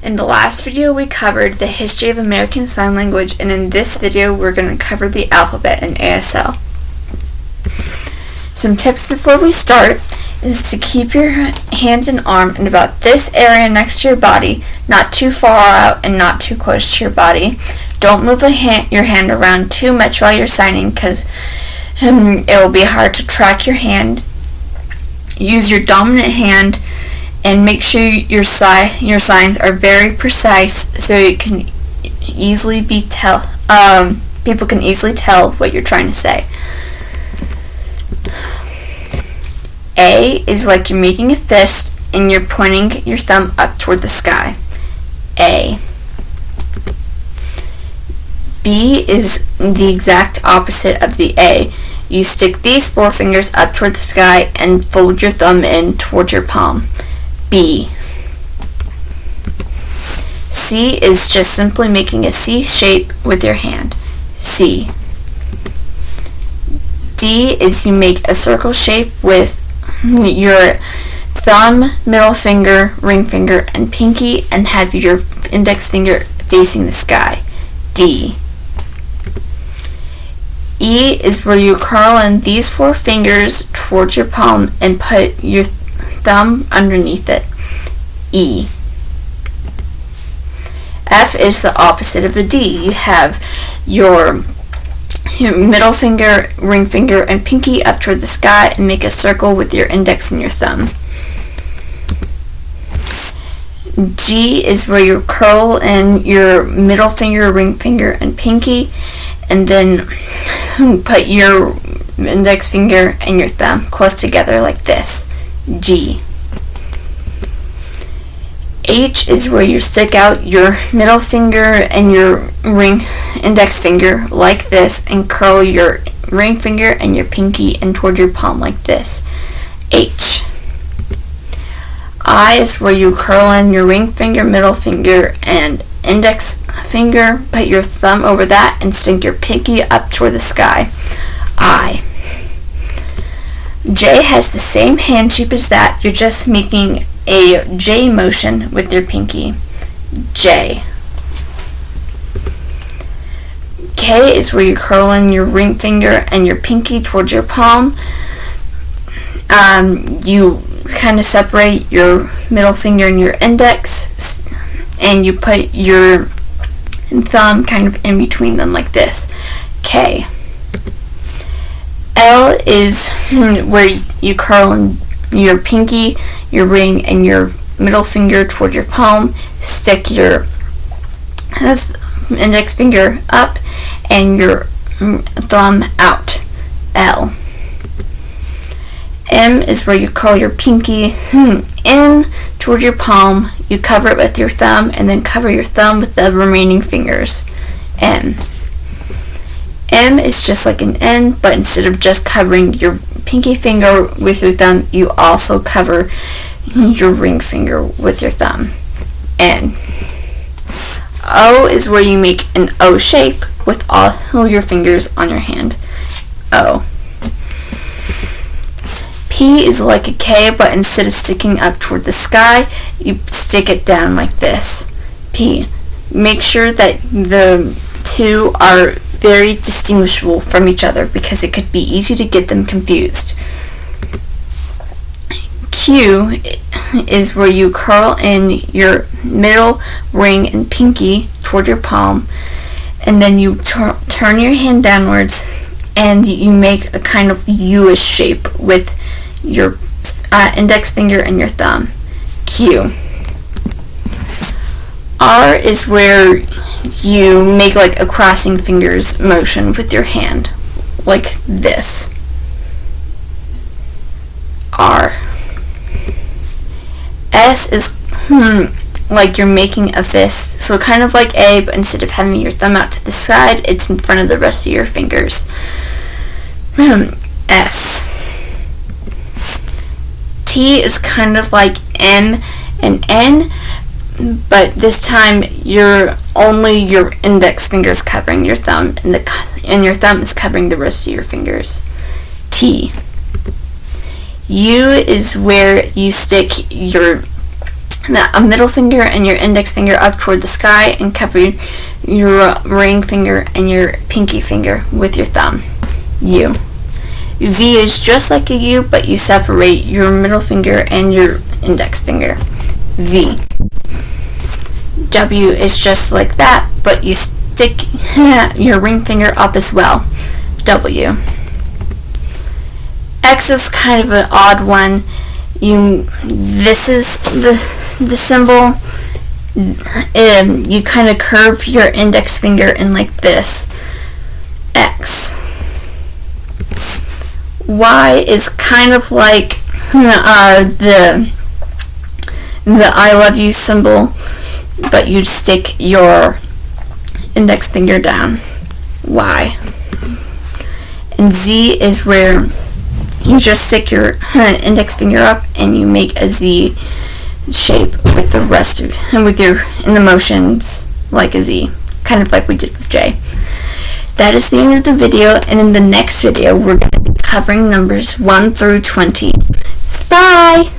In the last video we covered the history of American Sign Language, and in this video we're going to cover the alphabet in ASL. Some tips before we start is to keep your hand and arm in about this area next to your body, not too far out and not too close to your body. Don't move your hand around too much while you're signing because it will be hard to track your hand. Use your dominant hand and make sure your signs are very precise so it can easily people can easily tell what you're trying to say. A is like you're making a fist and you're pointing your thumb up toward the sky. A. B is the exact opposite of the A. You stick these four fingers up toward the sky and fold your thumb in toward your palm. B. C is just simply making a C shape with your hand. C. D is you make a circle shape with your thumb, middle finger, ring finger, and pinky, and have your index finger facing the sky. D. E is where you curl in these four fingers towards your palm and put your thumb underneath it. E. F is the opposite of a D. You have your middle finger, ring finger, and pinky up toward the sky and make a circle with your index and your thumb. G is where you curl in your middle finger, ring finger, and pinky, and then put your index finger and your thumb close together like this. G. H is where you stick out your middle finger and your index finger like this and curl your ring finger and your pinky in toward your palm like this. H. I is where you curl in your ring finger, middle finger, and index finger, put your thumb over that, and stick your pinky up toward the sky. I. J has the same hand shape as that. You're just making a J motion with your pinky. J. K is where you curl in your ring finger and your pinky towards your palm. You kind of separate your middle finger and your index, and you put your thumb kind of in between them like this. K. L is where you curl in your pinky, your ring, and your middle finger toward your palm, stick your index finger up and your thumb out. L. M is where you curl your pinky in toward your palm, you cover it with your thumb, and then cover your thumb with the remaining fingers. M. M is just like an N, but instead of just covering your pinky finger with your thumb, you also cover your ring finger with your thumb. N. O is where you make an O shape with all your fingers on your hand. O. P is like a K, but instead of sticking up toward the sky, you stick it down like this. P. Make sure that the two are very distinguishable from each other because it could be easy to get them confused. Q is where you curl in your middle, ring, and pinky toward your palm, and then you turn your hand downwards and you make a kind of U-ish shape with your index finger and your thumb. Q. R is where you make like a crossing fingers motion with your hand, like this. R. S is like you're making a fist, so kind of like A, but instead of having your thumb out to the side, it's in front of the rest of your fingers. S. T is kind of like M and N, but this time only your index finger is covering your thumb, and your thumb is covering the rest of your fingers. T. U is where you stick your a middle finger and your index finger up toward the sky, and cover your ring finger and your pinky finger with your thumb. U. V is just like a U, but you separate your middle finger and your index finger. V. W is just like that, but you stick your ring finger up as well. W. X is kind of an odd one. This is the symbol. You kind of curve your index finger in like this. X. Y is kind of like the I love you symbol, but you stick your index finger down. Y. And Z is where you just stick your index finger up and you make a Z shape with the rest of in the motions like a Z, kind of like we did with J. That is the end of the video, and in the next video we're going to be covering numbers 1 through 20. Bye!